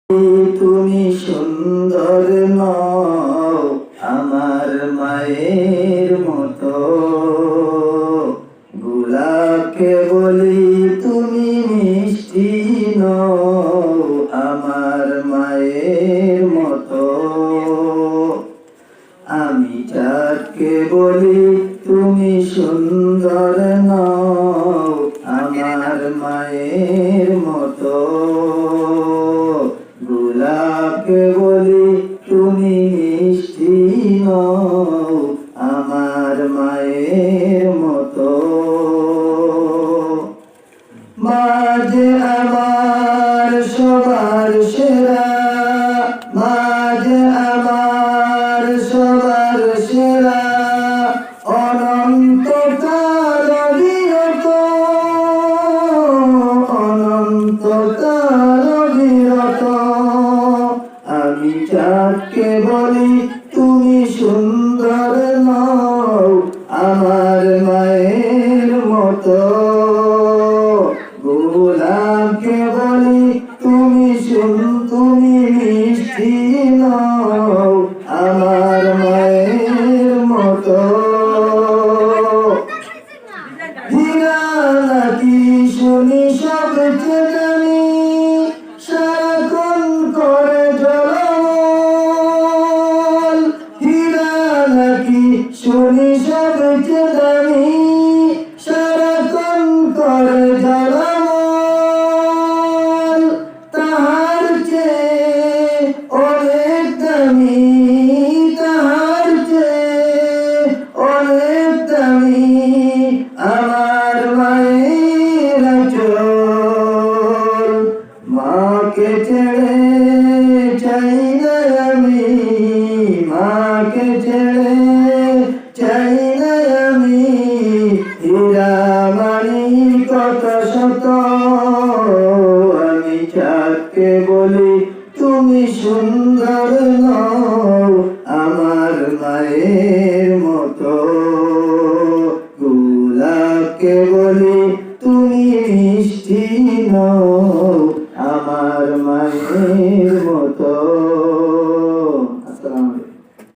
তুমি সুন্দর নও আমার মায়ের মতো। গোলাপকে বলি তুমি মিষ্টি নও আমার মায়ের মতো। আমি চাঁদকে বলি তুমি সুন্দর নও আমার মায়ের মতো। গোলাপকে বলি তুমি মিষ্টি নও আমার মায়ের মতো। মা যে আমার সবার সেরা, মা যে আমার সবার সেরা। অনন্তকাল বিরত, অনন্তকাল বিরত। আমি চাঁদকে বলি তুমি সুন্দর নও আমার মায়ের মতো। গোলাপকে বলি তুমি তুমি মিষ্টি নও আমার মায়ের মতো। হীরা নাকি শুনি সবচেয়ে দামি, সারাক্ষণ করে ঝলমল। হীরা নাকি শুনি সবচেয়ে দামি, সারাক্ষণ করে ঝলমল। তাহার চেয়ে অনেক দামি, তাহার চেয়ে অনেক দামি আমার মায়ের আঁচল। মাকে ছেড়ে চাই না আমি, মাকে ছেড়ে চাই না আমি। হীরা মানি কত শত, আমি চাঁদকে বলি তুমি সুন্দর নও আমার মায়ের মতো। গোলাপকে বলি তুমি মিষ্টি নও আমার মায়ের মতো।